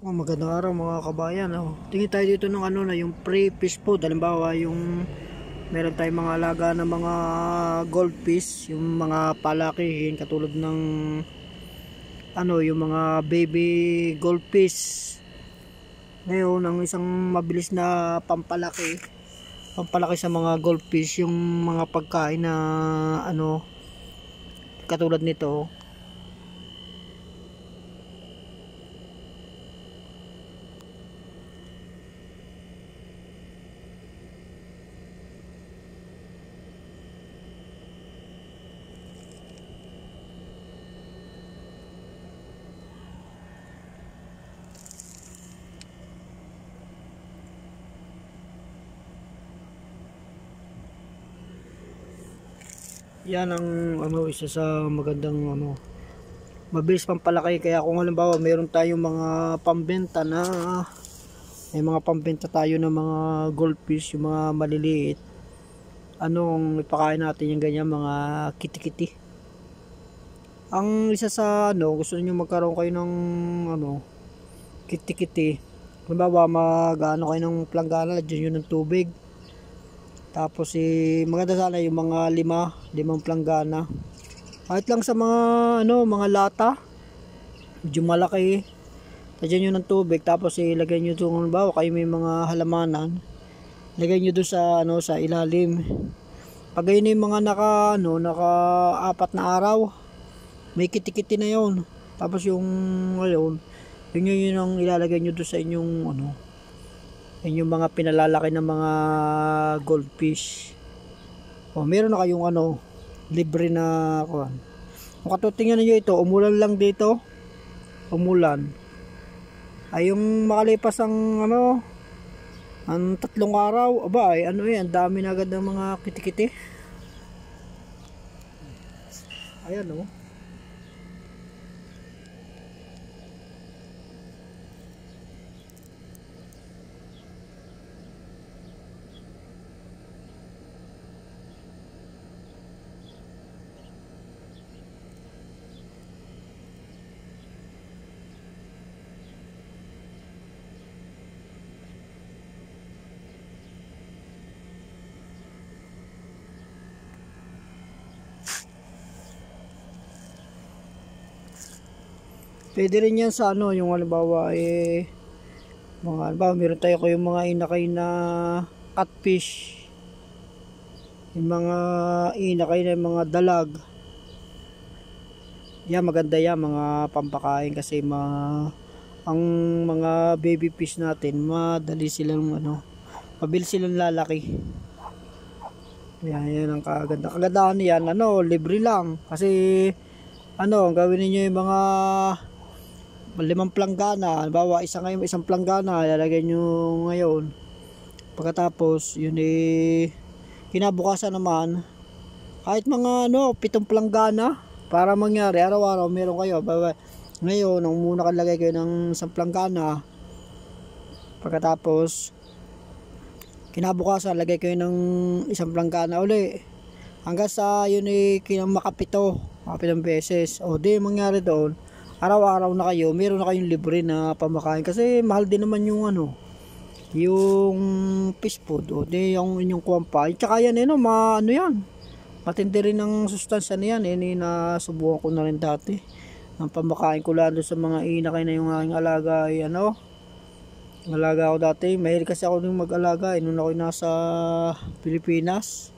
Oh, magandang araw mga kabayan. Oh, tingin tayo dito ng ano na yung pre-fish food. Halimbawa, yung meron tayong mga alaga ng mga goldfish, yung mga palakihin katulad ng ano, yung mga baby goldfish. Ngayon, ang isang mabilis na pampalaki sa mga goldfish, yung mga pagkain na ano katulad nito. Yan ang ano, isa sa magandang ano, mabilis pampalaki. Kaya kung halimbawa mayroon tayong mga pambenta na may mga pambenta tayo ng mga goldfish, yung mga maliliit, anong ipakain natin yung ganyan mga kitikiti. Ang isa sa ano, gusto niyo magkaroon kayo ng ano, kitikiti, halimbawa mag-ano kayo ng planggana, lagyan nyo ng tubig. Tapos maganda sana yung mga limang planggana. Kahit lang sa mga ano, mga lata, medyo malaki. Lagyan nyo ng tubig, tapos ilagay nyo doon, halimbawa kayo may mga halamanan, lagay nyo doon sa ano, sa ilalim. Pag yun yung mga naka 4 na araw, may kitikiti na yon. Tapos yung ngayon, yun ang ilalagay nyo doon sa inyong ano, yung mga pinalalaki ng mga goldfish. O meron na kayong ano, libre na kuan. Kung katutingnan niyo ito, umulan lang dito. Umulan. Ay yung makalipas ang ano, ang 3 araw, aba ay ano yan, dami na agad ng mga kitikiti. Ayan oh. Pwede rin yan sa ano, yung halimbawa mga halimbawa meron tayo kayong mga inakay na catfish, yung mga inakay na mga dalag. Yan, maganda yan mga pampakain kasi ang mga baby fish natin madali silang ano, mabilis silang lalaki. Yan ang kagandahan niyan, ano, libre lang kasi ano, gawin niyo yung mga 5 planggana, halimbawa isang planggana ilalagay nyo ngayon, pagkatapos yun kinabukasan naman kahit mga ano 7 planggana, para mangyari araw-araw meron kayo. Ngayon nung muna kalagay kayo ng 1 planggana, pagkatapos kinabukasan lagay kayo ng 1 planggana uli hanggang sa yun makapito beses. O di mangyari doon, araw-araw na kayo, meron na kayong libre na pamakain kasi mahal din naman yung ano, yung fish food. O di yung inyong kuwampa, tsaka yan ano, ano yan, matindi rin ang sustansya na yan. Nasubukan ko na rin dati, ang pamakain ko lang doon sa mga inakay na yung aking alaga ano, alaga ako dati. Mahilig kasi ako nung mag-alaga nung ako nasa Pilipinas.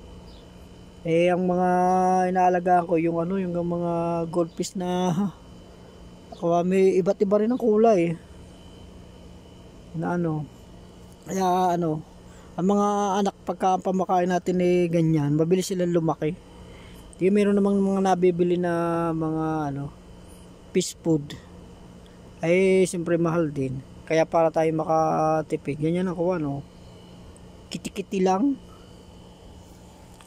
Ang mga inaalagaan ko yung ano, yung mga goldfish na may iba't iba rin ang kulay na ano. Kaya ano, ang mga anak pagka pamakain natin ganyan, mabilis silang lumaki. Di meron namang mga nabibili na mga ano, fish food ay siyempre mahal din. Kaya para tayo makatipid, ganyan ako ano, kitikiti lang.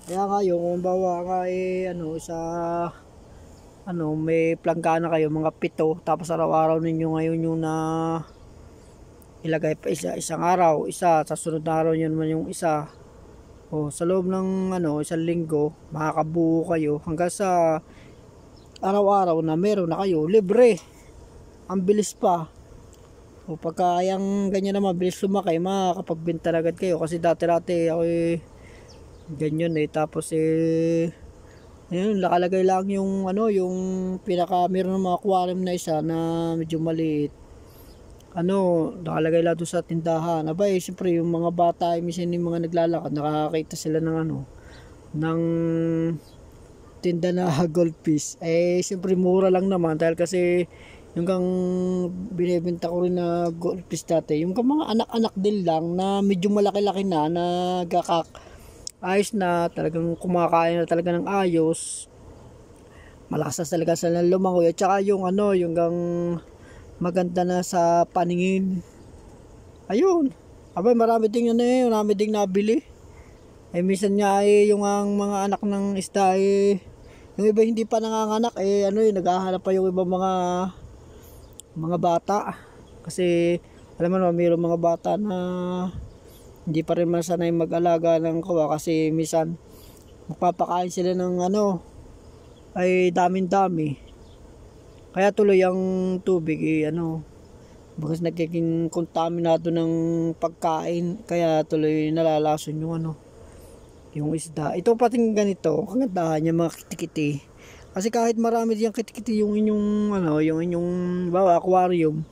Kaya kayo kung bawa nga ano, sa ano, may planggana kayo mga 7, tapos araw-araw ninyo ngayon yung na ilagay pa isang araw, isa, sa sunod na araw nyo naman yung isa. O sa loob ng ano, 1 linggo, makakabuo kayo hanggang sa araw-araw na meron na kayo libre. Ang bilis pa. O pagka yung ganyan na mabilis lumaki, makakapagbenta agad kayo. Kasi dati-dati ako ganyan tapos ayun, nakalagay lang yung yung pinaka meron ng mga aquarium na isa na medyo maliit. Nakalagay lang doon sa tindahan. Aba siyempre yung mga bata, minsan yung mga naglalakad, nakakakita sila ng ng tinda na goldfish. Siyempre mura lang naman dahil kasi yung binebenta ko rin na goldfish dati, yung mga anak-anak din lang na medyo malaki-laki na ayos na, talagang kumakain na talaga ng ayos, malakas na talaga sila lumangoy, at saka yung yung maganda na sa paningin. Ayun, abay marami ding marami ding nabili. Minsan nga yung mga anak ng isda yung iba hindi pa nanganganak naghahanap pa yung ibang mga bata, kasi alam mo mayroong mga bata na hindi pa rin masanay mag-alaga ng kawa, kasi minsan magpapakain sila ng damin-dami, kaya tuloy ang tubig bagas nagiging kontaminado ng pagkain, kaya tuloy nalalason yung isda. Ito pating ganito, kagandahan niya mga kitikiti. Kasi kahit marami diyang kitikiti yung inyong yung inyong aquarium,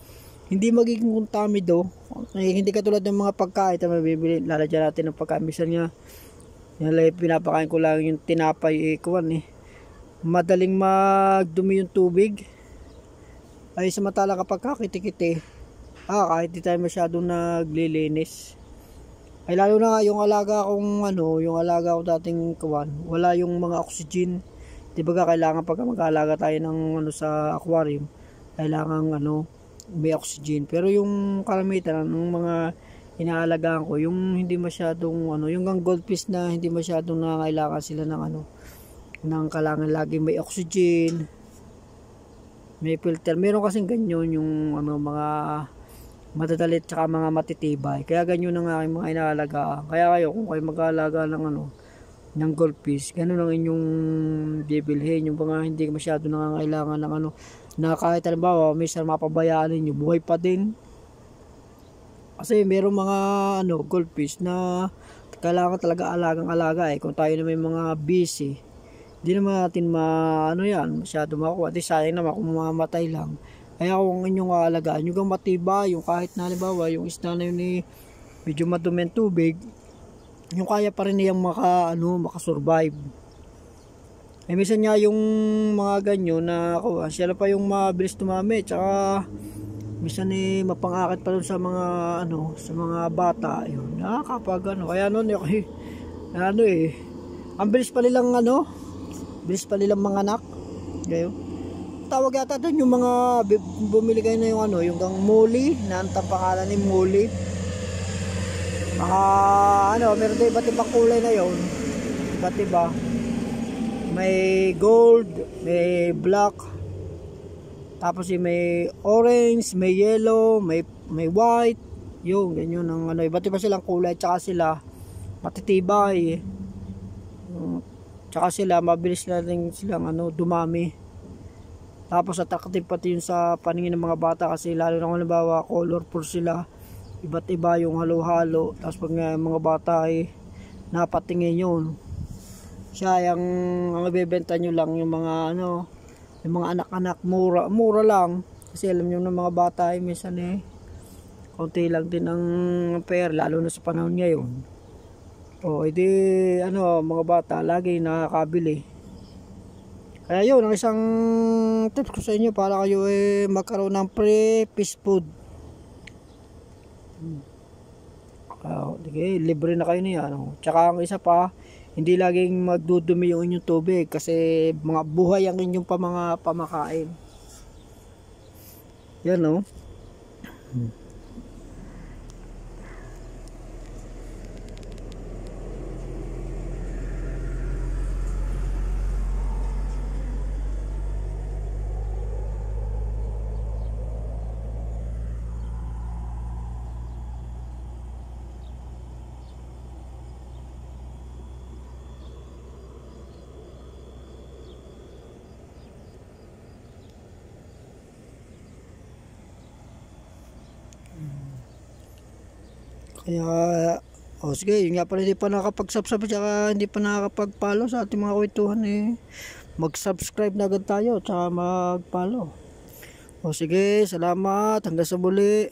hindi magiging kontamido. Hindi katulad ng mga pagkain na mabibili, lalagyan natin ng pagkain. Minsan nga, pinapakain ko lang yung tinapay madaling magdumi yung tubig. Samantala kapag kitikiti, kahit di tayo masyadong naglilinis. Lalo na yung alaga kong yung alaga ko dating wala yung mga oxygen. Diba kailangan pag mag-aalaga tayo ng sa aquarium, kailangan may oxygen. Pero yung karamitan ng mga inaalagaan ko, yung hindi masyadong yung goldfish na hindi masyadong nangangailangan sila ng ng kailangan lagi may oxygen, may filter. Meron kasing ganyan yung mga matatalit tsaka mga matitibay. Kaya ganyan ang aking mga inaalagaan. Kaya kayo kung kayo mag-aalaga ng goldfish, ganun ang inyong bibilhin, yung mga hindi masyado nangangailangan ng na kahit halimbawa minsan mapabayaan ninyo, buhay pa din. Kasi merong mga goldfish na kailangan talaga alagang-alaga kung tayo na may mga busy, hindi naman natin masyado makuha. Di sayang naman kung mamamatay lang. Kaya kung inyong aalagaan, yung matibay, yung kahit na halimbawa yung isda na yun medyo madumi ang tubig, yung kaya pa rin niyang makasurvive. Minsan nga yung mga ganyo na sila pa yung mabilis tumami, tsaka minsan mapangakit pa dun sa mga sa mga bata. Yun, nakakapag kaya noon ang bilis pa nilang bilis pa nilang manganak. Gayo. Tawag yata doon yung mga bumili kayo na yung yung muli, na ang pangalan ni muli. Meron din iba't ibang kulay na yon. Iba't iba. May gold, may black, tapos may orange, may yellow, may white. Yung ganyan ang iba't iba silang kulay, tsaka sila matitibay. Tsaka sila mabilis na rin silang dumami. Tapos attractive pati yun sa paningin ng mga bata, kasi lalo na kung halimbawa colorful sila, iba't iba yung halo-halo. Tapos pag mga bata napatingin yun, siya ang ibebenta nyo lang yung mga yung mga anak-anak, mura lang, kasi alam nyo ng mga bata minsan konti lang din ang pera, lalo na sa panahon ngayon. Edi mga bata lagi nakakabili. Kaya yun ang isang tips ko sa inyo para kayo magkaroon ng pre-fish food. Libre na kayo niya. Tsaka ang isa pa, hindi laging magdudumi yung inyong tubig, kasi mga buhay ang inyong mga pamakain. Yan Kaya, sige, yun nga pala, hindi pa nakakapag-subscribe tsaka hindi pa nakakapag-follow sa ating mga kwentuhan mag-subscribe na agad tayo tsaka mag-follow. Sige, salamat, hanggang sa muli.